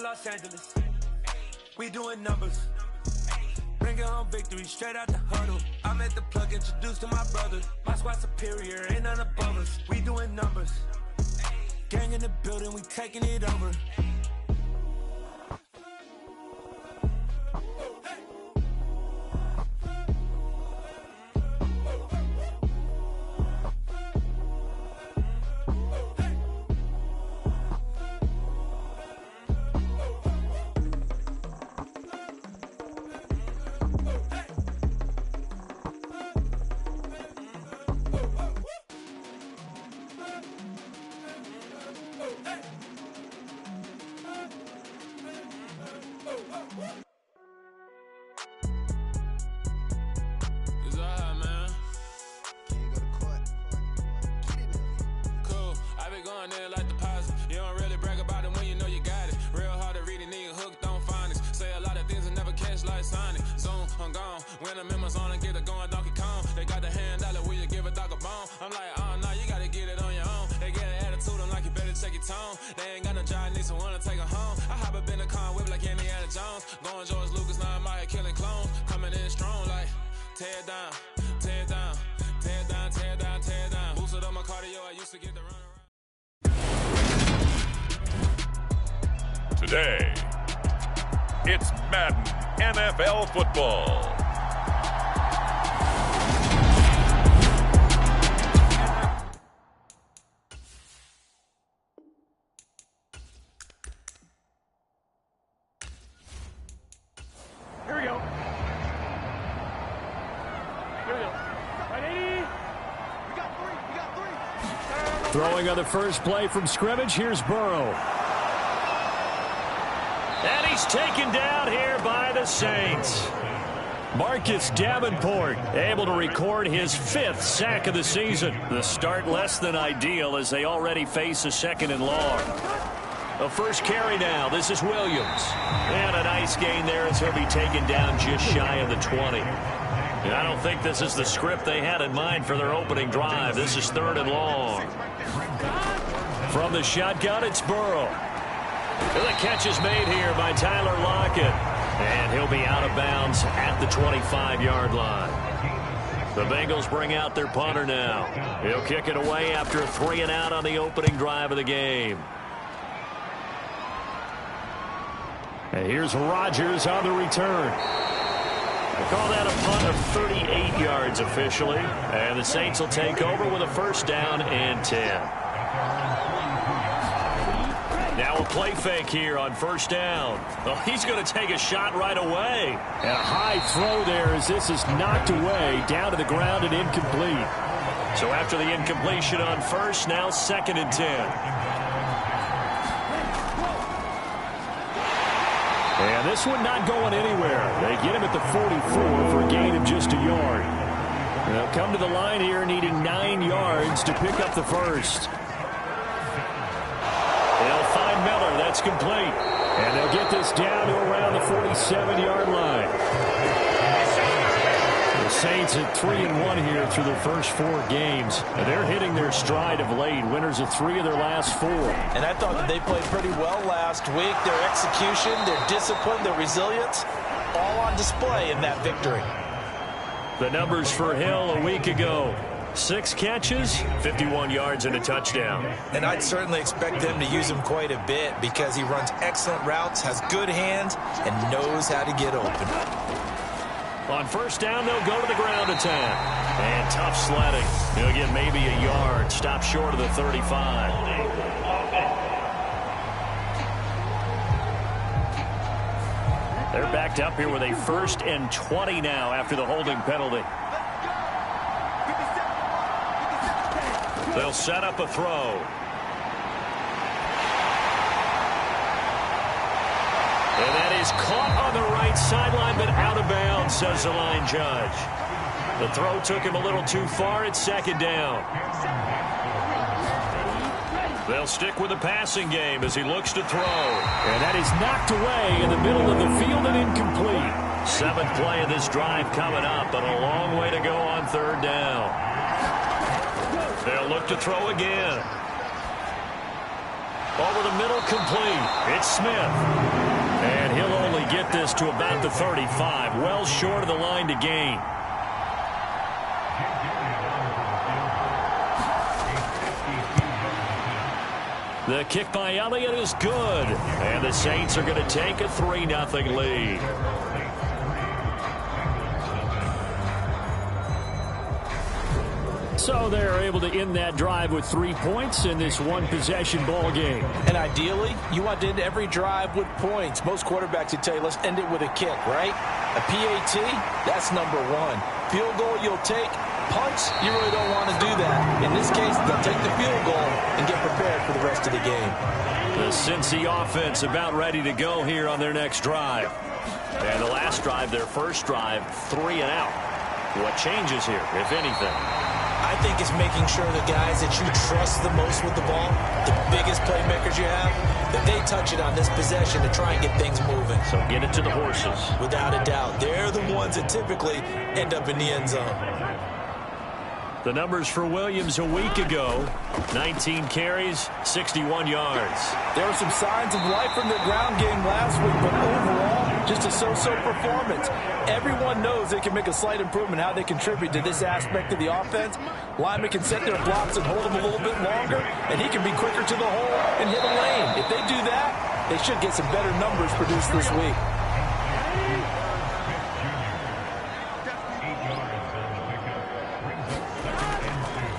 Los Angeles. We doing numbers. Bringing home victory straight out the huddle. I'm at the plug, introduced to my brother. My squad superior, ain't none above us. We doing numbers. Gang in the building, we taking it over. Like deposit. You don't really brag about it when you know you got it. Real hard to read a nigga hooked on finance. Say a lot of things and never catch like Sonic. Zoom, I'm gone. When I'm in my zone and get it going Donkey Kong. They got the $100, will you give a dog a bone? I'm like, oh no, you gotta get it on your own. They get an attitude, I'm like, you better check your tone. They ain't got no job, need someone to take her home. I hop up in the car whip like Indiana Jones. Going George Lucas, now I'm out here killing clones. Coming in strong like, tear it down, tear it down, tear it down, tear it down, tear it down. Boosted up my cardio, I used to get the run. Today, it's Madden NFL Football. Here we go. Here we go. 180. We got three. Throwing on the first play from scrimmage, here's Burrow. And he's taken down here by the Saints. Marcus Davenport able to record his 5th sack of the season. The start less than ideal as they already face a 2nd and long. The first carry now. This is Williams. And a nice gain there as he'll be taken down just shy of the 20. And I don't think this is the script they had in mind for their opening drive. This is 3rd and long. From the shotgun, it's Burrow. The catch is made here by Tyler Lockett. And he'll be out of bounds at the 25-yard line. The Bengals bring out their punter now. He'll kick it away after a 3 and out on the opening drive of the game. And here's Rodgers on the return. They call that a punt of 38 yards officially. And the Saints will take over with a 1st down and 10. Now a play fake here on 1st down. Oh, he's going to take a shot right away. And a high throw there as this is knocked away down to the ground and incomplete. So after the incompletion on 1st, now 2nd and 10. And this one not going anywhere. They get him at the 44 for a gain of just a yard. They'll come to the line here needing 9 yards to pick up the 1st. They'll find Miller. That's complete. And they'll get this down to around the 47-yard line. The Saints at 3-1 here through their first 4 games. And they're hitting their stride of late. Winners of 3 of their last 4. And I thought that they played pretty well last week. Their execution, their discipline, their resilience, all on display in that victory. The numbers for Hill a week ago. 6 catches, 51 yards, and a touchdown. And I'd certainly expect them to use him quite a bit because he runs excellent routes, has good hands, and knows how to get open. On 1st down, they'll go to the ground attack. And tough sledding. He'll get maybe a yard. Stop short of the 35. They're backed up here with a 1st and 20 now after the holding penalty. They'll set up a throw. And that is caught on the right sideline, but out of bounds, says the line judge. The throw took him a little too far. It's 2nd down. They'll stick with the passing game as he looks to throw. And that is knocked away in the middle of the field and incomplete. 7th play of this drive coming up, but a long way to go on 3rd down. They'll look to throw again. Over the middle, complete. It's Smith. get this to about the 35, well short of the line to gain. The kick by Elliott is good, and the Saints are going to take a 3-0 lead. So they're able to end that drive with 3 points in this one-possession ball game. And ideally, you want to end every drive with points. Most quarterbacks would tell you, let's end it with a kick, right? A PAT, that's number one. Field goal you'll take. Punts, you really don't want to do that. In this case, they'll take the field goal and get prepared for the rest of the game. The Cincy offense about ready to go here on their next drive. And the last drive, their first drive, 3 and out. What changes here, if anything? I think it's making sure the guys that you trust the most with the ball, the biggest playmakers you have, that they touch it on this possession to try and get things moving. So get it to the horses. Without a doubt. They're the ones that typically end up in the end zone. The numbers for Williams a week ago, 19 carries, 61 yards. There were some signs of life from their ground game last week, but overall, just a so-so performance. Everyone knows they can make a slight improvement how they contribute to this aspect of the offense. Linemen can set their blocks and hold them a little bit longer, and he can be quicker to the hole and hit a lane. If they do that, they should get some better numbers produced this week.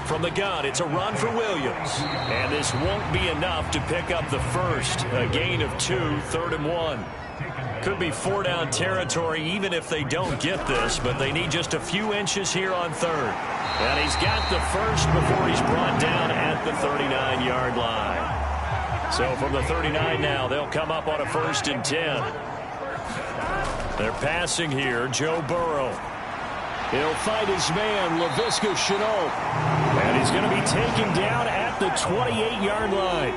From the gun, it's a run for Williams. And this won't be enough to pick up the first. A gain of 2, 3rd and 1. Could be 4-down territory even if they don't get this, but they need just a few inches here on 3rd. And he's got the first before he's brought down at the 39-yard line. So from the 39 now, they'll come up on a 1st and 10. They're passing here, Joe Burrow. He'll fight his man, Laviska Shenault. And he's going to be taken down at the 28-yard line.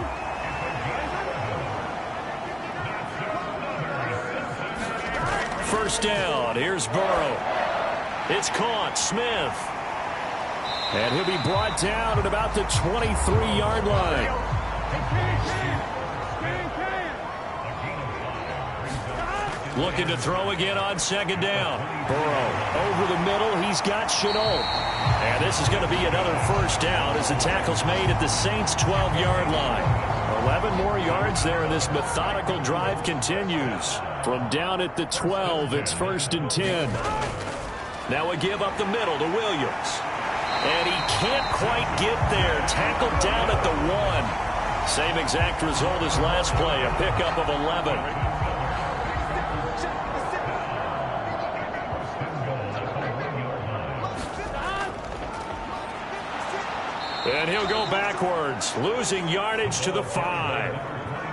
First down. Here's Burrow. It's caught. Smith. And he'll be brought down at about the 23-yard line. Looking to throw again on 2nd down. Burrow over the middle. He's got Shenault. And this is going to be another 1st down as the tackle's made at the Saints' 12-yard line. 11 more yards there, and this methodical drive continues. From down at the 12, it's 1st and 10. Now a give up the middle to Williams. And he can't quite get there. Tackled down at the 1. Same exact result as last play, a pickup of 11. And he'll go backwards, losing yardage to the 5.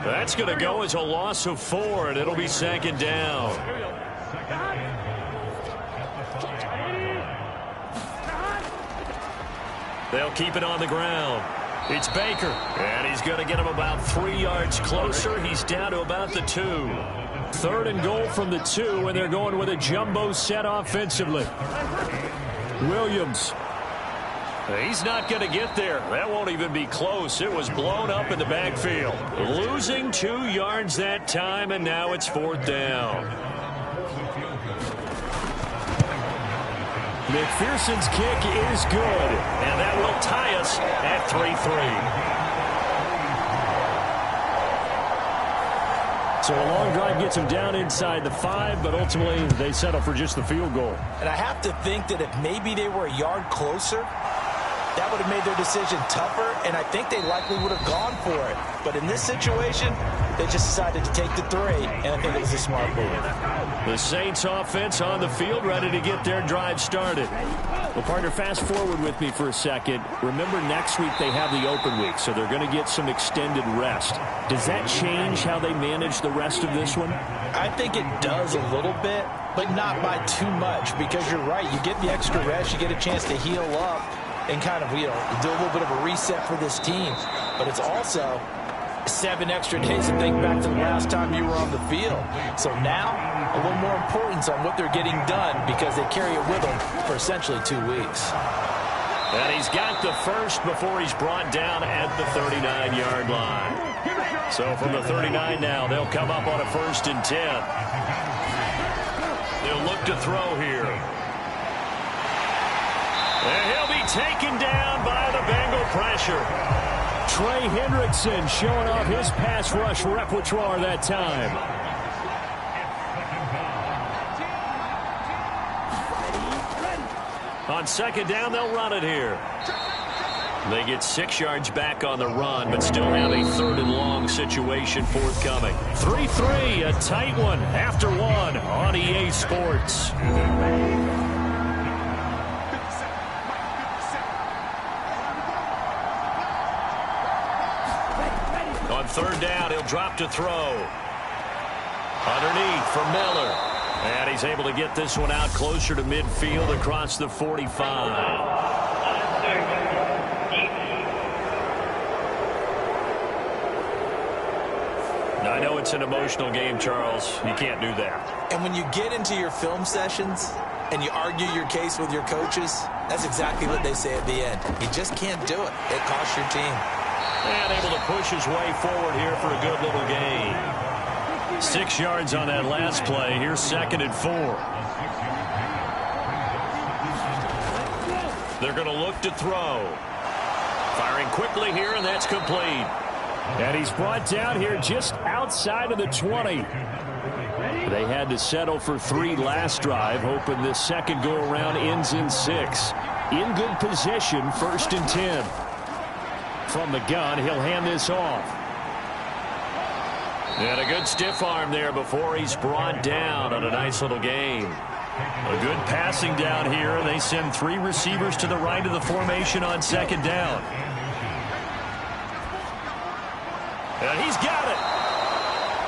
That's going to go as a loss of 4, and it'll be 2nd down. They'll keep it on the ground. It's Baker, and he's going to get him about 3 yards closer. He's down to about the 2. 3rd and goal from the 2, and they're going with a jumbo set offensively. Williams. He's not going to get there. That won't even be close. It was blown up in the backfield. Losing 2 yards that time, and now it's 4th down. McPherson's kick is good, and that will tie us at 3-3. So a long drive gets them down inside the 5, but ultimately they settle for just the field goal. And I have to think that if maybe they were a yard closer, that would have made their decision tougher, and I think they likely would have gone for it. But in this situation, they just decided to take the 3, and I think it was a smart move. The Saints offense on the field, ready to get their drive started. Well, partner, fast forward with me for a second. Remember, next week they have the open week, so they're going to get some extended rest. Does that change how they manage the rest of this one? I think it does a little bit, but not by too much, because you're right. You get the extra rest, you get a chance to heal up, and kind of, do a little bit of a reset for this team. But it's also 7 extra days to think back to the last time you were on the field. So now, a little more importance on what they're getting done because they carry it with them for essentially 2 weeks. And he's got the first before he's brought down at the 39-yard line. So from the 39 now, they'll come up on a 1st and 10. They'll look to throw here. And he'll be taken down by the Bengal pressure. Trey Hendrickson showing off his pass rush repertoire that time. On 2nd down, they'll run it here. They get 6 yards back on the run, but still have a 3rd and long situation forthcoming. 3-3, a tight one after 1 on EA Sports. On 3rd down, he'll drop to throw. Underneath for Miller. And he's able to get this one out closer to midfield across the 45. I know it's an emotional game, Charles. You can't do that. And when you get into your film sessions and you argue your case with your coaches, that's exactly what they say at the end. You just can't do it. It costs your team. And able to push his way forward here for a good little gain. 6 yards on that last play. Here's 2nd and 4. They're going to look to throw. Firing quickly here, and that's complete. And he's brought down here just outside of the 20. They had to settle for 3 last drive, hoping this second go-around ends in 6. In good position, 1st and 10. From the gun, he'll hand this off. And a good stiff arm there before he's brought down on a nice little gain. A good passing down here, and they send 3 receivers to the right of the formation on 2nd down. And he's got it.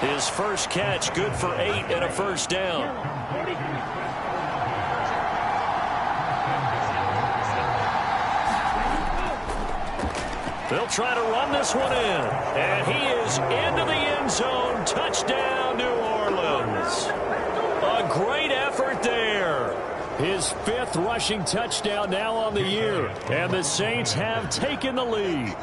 His first catch, good for 8 and a 1st down. They'll try to run this one in. And he is into the end zone. Touchdown, New Orleans. A great effort there. His 5th rushing touchdown now on the year. And the Saints have taken the lead.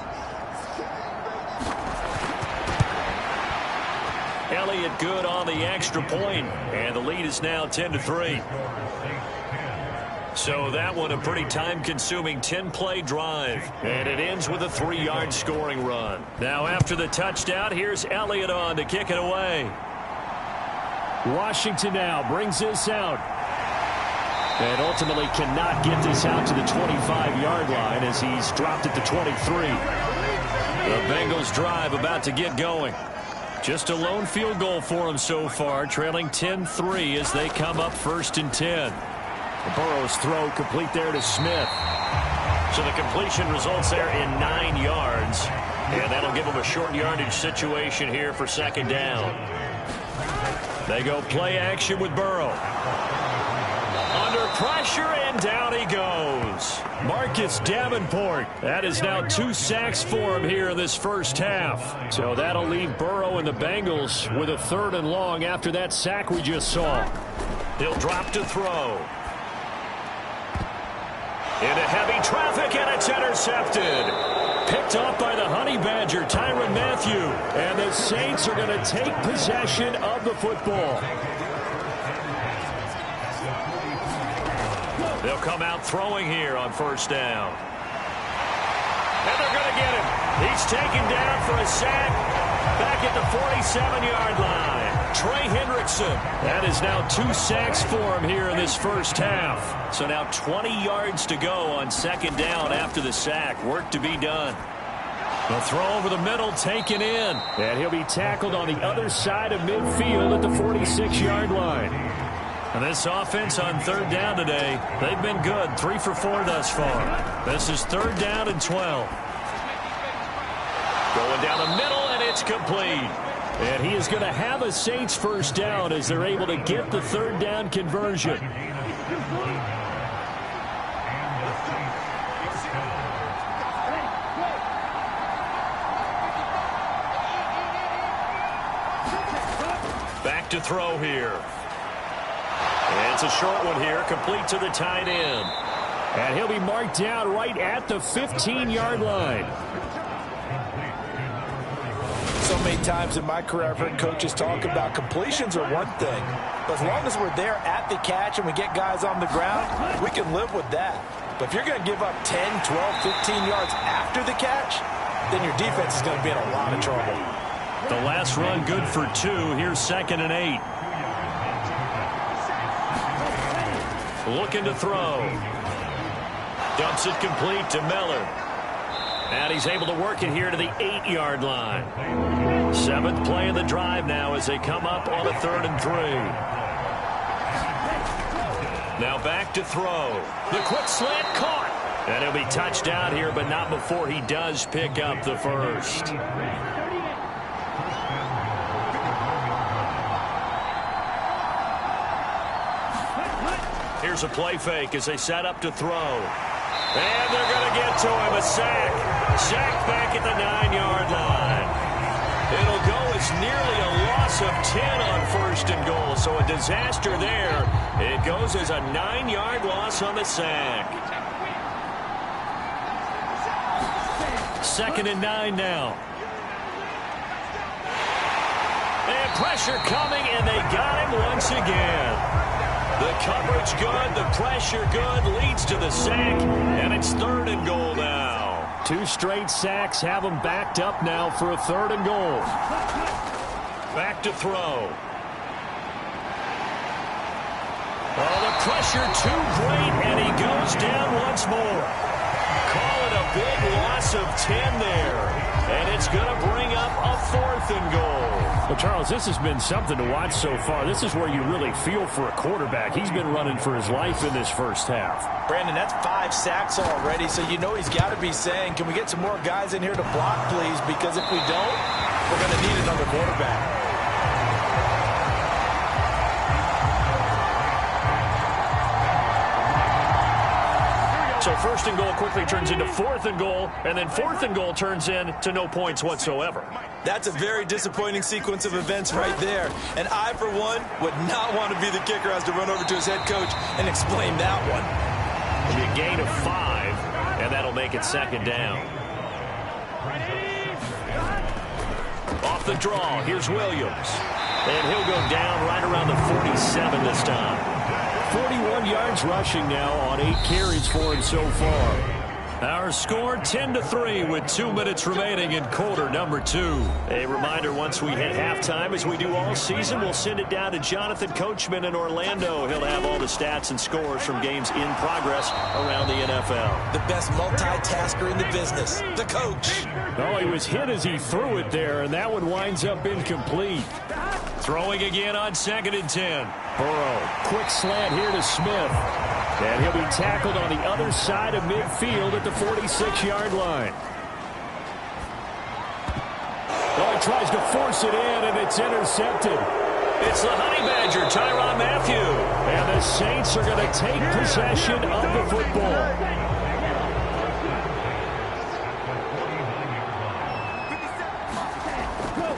Elliott good on the extra point, and the lead is now 10-3. So that one a pretty time-consuming 10-play drive, and it ends with a 3-yard scoring run. Now after the touchdown, here's Elliott on to kick it away. Washington now brings this out. And ultimately cannot get this out to the 25-yard line as he's dropped at the 23. The Bengals drive about to get going. Just a lone field goal for them so far, trailing 10-3 as they come up 1st and 10. Burrow's throw complete there to Smith. So the completion results there in 9 yards. And that'll give them a short yardage situation here for 2nd down. They go play action with Burrow. Under pressure, and down he goes. Marcus Davenport. That is now 2 sacks for him here in this first half. So that'll leave Burrow and the Bengals with a 3rd and long after that sack we just saw. He'll drop to throw. Into heavy traffic, and it's intercepted. Picked off by the Honey Badger, Tyrann Mathieu. And the Saints are going to take possession of the football. They'll come out throwing here on 1st down. And they're going to get him. He's taken down for a sack back at the 47-yard line. Trey Hendrickson. That is now 2 sacks for him here in this first half. So now 20 yards to go on 2nd down after the sack. Work to be done. The throw over the middle taken in. And he'll be tackled on the other side of midfield at the 46-yard line. And this offense on 3rd down today, they've been good. 3 for 4 thus far. This is 3rd down and 12. Going down the middle, and it's complete. And he is going to have a Saints 1st down as they're able to get the 3rd down conversion. Back to throw here. And it's a short one here, complete to the tight end. And he'll be marked down right at the 15-yard line. So So many times in my career, I've heard coaches talk about completions are one thing. But as long as we're there at the catch and we get guys on the ground, we can live with that. But if you're going to give up 10, 12, 15 yards after the catch, then your defense is going to be in a lot of trouble. The last run good for 2. Here's 2nd and 8. Looking to throw. Dumps it complete to Miller. And he's able to work it here to the 8-yard line. 7th play of the drive now as they come up on a 3rd and 3. Now back to throw. The quick slant caught. And he'll be touched out here, but not before he does pick up the first. Here's a play fake as they set up to throw. And they're going to get to him. A sack. Sacked back at the 9-yard line. It'll go as nearly a loss of 10 on 1st and goal. So a disaster there. It goes as a 9-yard loss on the sack. 2nd and 9 now. And pressure coming, and they got him once again. The coverage good, the pressure good, leads to the sack, and it's 3rd and goal now. 2 straight sacks have them backed up now for a 3rd and goal. Back to throw. Oh, the pressure too great, and he goes down once more. Call it a big loss of 10 there, and it's going to bring up a 4th and goal. Well, Charles, this has been something to watch so far. This is where you really feel for a quarterback. He's been running for his life in this first half. Brandon, that's 5 sacks already, so you know he's got to be saying, can we get some more guys in here to block, please? Because if we don't, we're going to need another quarterback. So 1st and goal quickly turns into 4th and goal, and then 4th and goal turns into no points whatsoever. That's a very disappointing sequence of events right there. And I, for one, would not want to be the kicker who has to run over to his head coach and explain that one. It'll be a gain of 5, and that'll make it 2nd down. Off the draw, here's Williams. And he'll go down right around the 47 this time. 41 yards rushing now on 8 carries for him so far. Our score 10-3 with 2 minutes remaining in quarter number 2. A reminder, once we hit halftime, as we do all season, we'll send it down to Jonathan Coachman in Orlando. He'll have all the stats and scores from games in progress around the NFL. The best multitasker in the business, the coach. Oh, he was hit as he threw it there, and that one winds up incomplete. Throwing again on 2nd and 10. Burrow, quick slant here to Smith. And he'll be tackled on the other side of midfield at the 46-yard line. Oh, he tries to force it in, and it's intercepted. It's the Honey Badger, Tyrann Mathieu. And the Saints are going to take possession of the football.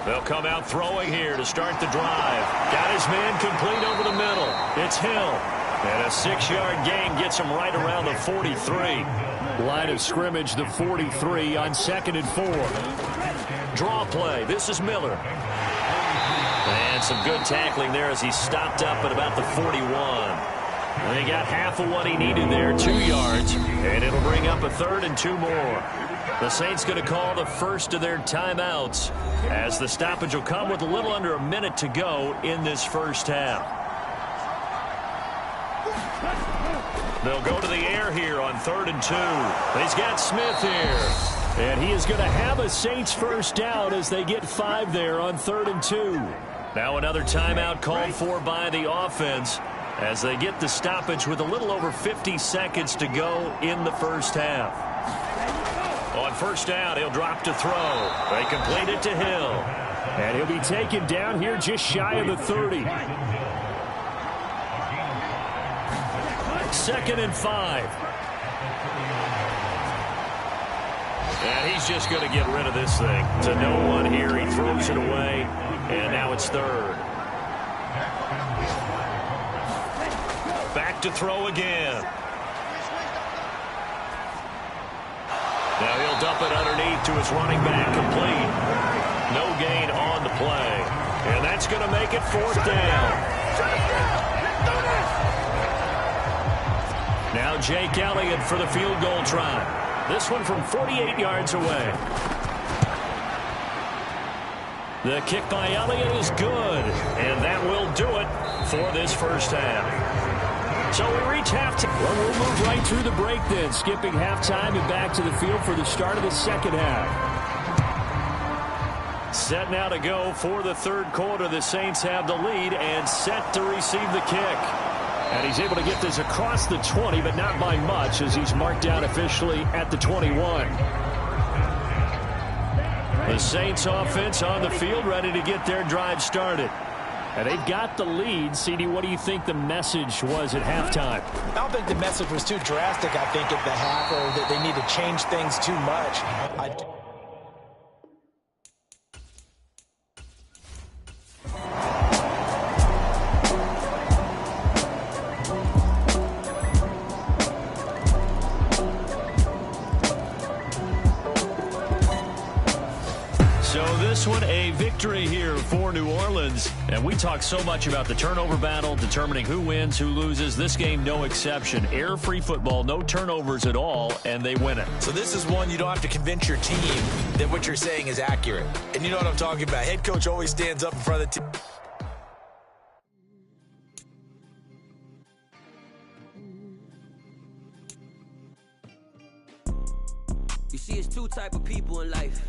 They'll come out throwing here to start the drive. Got his man complete over the middle. It's Hill. And a 6-yard gain gets him right around the 43. Line of scrimmage, the 43 on 2nd and 4. Draw play. This is Miller. And some good tackling there as he stopped up at about the 41. And he got half of what he needed there, 2 yards. And it'll bring up a 3rd and 2 more. The Saints going to call the first of their timeouts as the stoppage will come with a little under a minute to go in this first half. They'll go to the air here on 3rd and 2. He's got Smith here. And he is going to have a Saints first down as they get 5 there on 3rd and 2. Now another timeout called for by the offense as they get the stoppage with a little over 50 seconds to go in the first half. On 1st down, he'll drop to throw. They complete it to Hill. And he'll be taken down here just shy of the 30. 2nd and 5. And he's just going to get rid of this thing. To no one here. He throws it away. And now it's 3rd. Back to throw again. Now he'll dump it underneath to his running back, complete. No gain on the play. And that's going to make it 4th down. Now Jake Elliott for the field goal try. This one from 48 yards away. The kick by Elliott is good, and that will do it for this first half. So we reach halftime. Well, we'll move right through the break then, skipping halftime and back to the field for the start of the second half. Set now to go for the third quarter. The Saints have the lead and set to receive the kick. And he's able to get this across the 20, but not by much, as he's marked down officially at the 21. The Saints offense on the field, ready to get their drive started. And they've got the lead. CD, what do you think the message was at halftime? I don't think the message was too drastic, I think, at the half, or that they need to change things too much. So this one, a victory here for New Orleans. And we talk so much about the turnover battle, determining who wins, who loses. This game, no exception. Error-free football, no turnovers at all, and they win it. So this is one you don't have to convince your team that what you're saying is accurate. And you know what I'm talking about. Head coach always stands up in front of the team. You see, it's two type of people in life.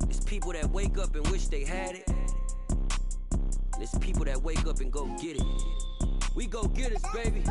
It's people that wake up and wish they had it. And it's people that wake up and go get it. We go get it, baby.